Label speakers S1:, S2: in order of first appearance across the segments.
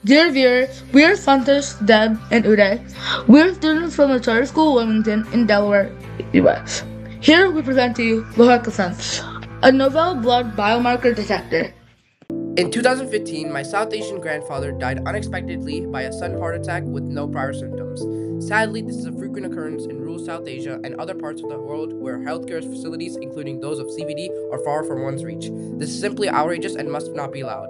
S1: Dear viewers, we are Santhosh, Deb, and Uday. We are students from the Charter School Wilmington in Delaware, US. Here we present to you LoihicaSense, a novel blood biomarker detector.
S2: In 2015, my South Asian grandfather died unexpectedly by a sudden heart attack with no prior symptoms. Sadly, this is a frequent occurrence in rural South Asia and other parts of the world where healthcare facilities, including those of CVD, are far from one's reach. This is simply outrageous and must not be allowed.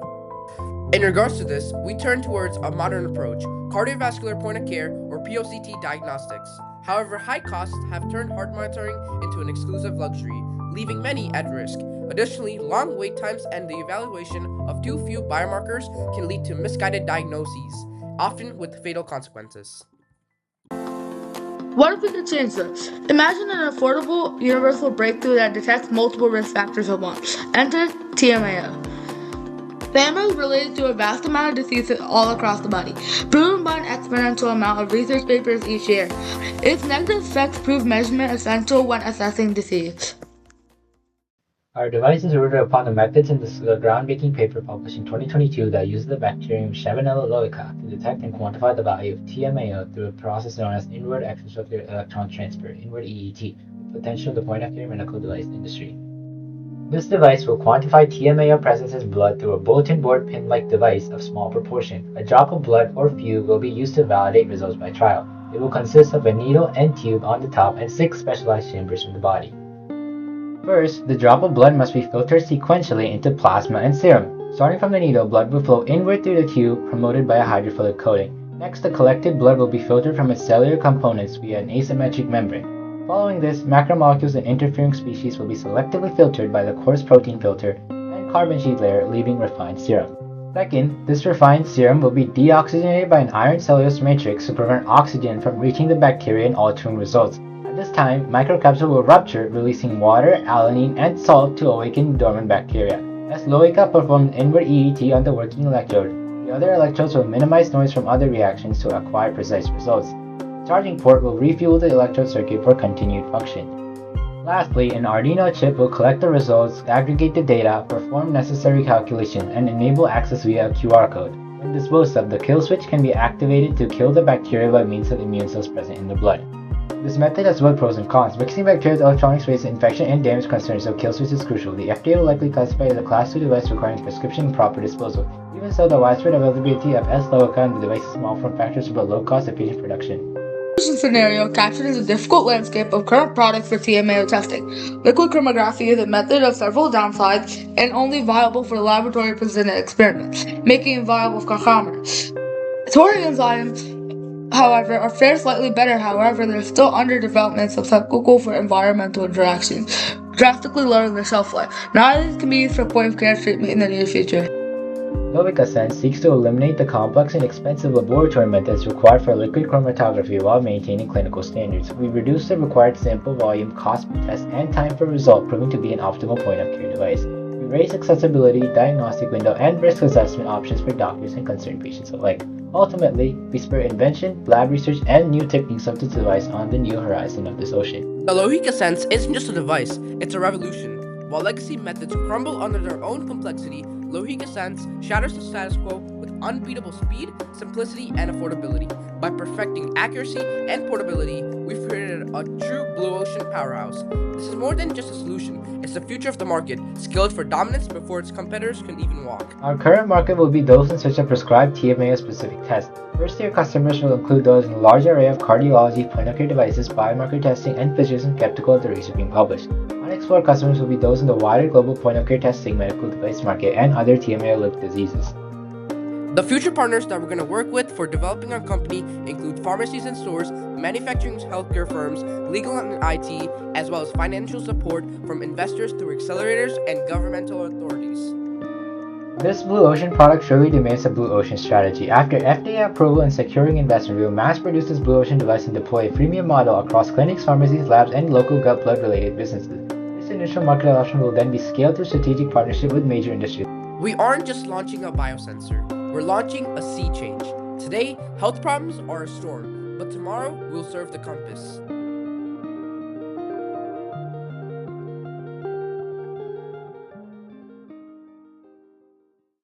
S2: In regards to this, we turn towards a modern approach, cardiovascular point of care or POCT diagnostics. However, high costs have turned heart monitoring into an exclusive luxury, leaving many at risk. Additionally, long wait times and the evaluation of too few biomarkers can lead to misguided diagnoses, often with fatal consequences.
S1: What if we could change this? Imagine an affordable, universal breakthrough that detects multiple risk factors at once. Enter TMAO. TMAO is related to a vast amount of diseases all across the body, proven by an exponential amount of research papers each year. Its negative effects prove measurement essential when assessing disease.
S3: Our device is rooted upon the methods in the groundbreaking paper published in 2022 that uses the bacterium Shibinella loica to detect and quantify the value of TMAO through a process known as inward extracellular electron transfer, inward EET, with potential in the point-of-care medical device industry. This device will quantify TMAO presence in blood through a bulletin board pin-like device of small proportion. A drop of blood or few will be used to validate results by trial. It will consist of a needle and tube on the top and 6 specialized chambers in the body. First, the drop of blood must be filtered sequentially into plasma and serum. Starting from the needle, blood will flow inward through the tube, promoted by a hydrophilic coating. Next, the collected blood will be filtered from its cellular components via an asymmetric membrane. Following this, macromolecules and interfering species will be selectively filtered by the coarse protein filter and carbon sheet layer, leaving refined serum. Second, this refined serum will be deoxygenated by an iron cellulose matrix to prevent oxygen from reaching the bacteria and altering results. At this time, microcapsule will rupture, releasing water, alanine, and salt to awaken dormant bacteria. As Loica performed inward EET on the working electrode, the other electrodes will minimize noise from other reactions to acquire precise results. The charging port will refuel the electrode circuit for continued function. Lastly, an Arduino chip will collect the results, aggregate the data, perform necessary calculations, and enable access via a QR code. When disposed of, the kill switch can be activated to kill the bacteria by means of immune cells present in the blood. This method has both pros and cons. Mixing bacteria with electronics raises infection and damage concerns, so kill switch is crucial. The FDA will likely classify it as a Class 2 device requiring prescription and proper disposal. Even so, the widespread availability of S-Loica and the device's small form factors support low-cost efficient production.
S1: Scenario captures the difficult landscape of current products for TMAO testing. Liquid chromatography is a method of several downsides and only viable for laboratory-presented experiments, making it viable for commerce. Taurine enzymes, however, are fared slightly better. However, they're still under development, susceptible for environmental interactions, drastically lowering their shelf life. None of these can be used for point-of-care treatment in the near future.
S3: LoihicaSense seeks to eliminate the complex and expensive laboratory methods required for liquid chromatography while maintaining clinical standards. We reduce the required sample volume, cost per test, and time for result, proving to be an optimal point-of-care device. We raise accessibility, diagnostic window, and risk assessment options for doctors and concerned patients alike. Ultimately, we spur invention, lab research, and new techniques of this device on the new horizon of this ocean.
S2: The LoihicaSense isn't just a device, it's a revolution. While legacy methods crumble under their own complexity, LoihicaSense shatters the status quo with unbeatable speed, simplicity, and affordability. By perfecting accuracy and portability, we've created a true blue ocean powerhouse. This is more than just a solution, it's the future of the market, scaled for dominance before its competitors can even walk.
S3: Our current market will be those in search of prescribed TMAO-specific tests. First-tier customers will include those in a large array of cardiology, point-of-care devices, biomarker testing, and physicians skeptical of the research being published. Unexplored customers will be those in the wider global point-of-care testing medical device market and other TMAO-linked diseases.
S2: The future partners that we're going to work with for developing our company include pharmacies and stores, manufacturing healthcare firms, legal and IT, as well as financial support from investors through accelerators and governmental authorities.
S3: This Blue Ocean product surely demands a Blue Ocean strategy. After FDA approval and securing investment, we will mass produce this Blue Ocean device and deploy a freemium model across clinics, pharmacies, labs, and local gut blood related businesses. This initial market adoption will then be scaled through strategic partnership with major industries.
S2: We aren't just launching a biosensor, we're launching a sea change. Today, health problems are a storm, but tomorrow we'll serve the compass.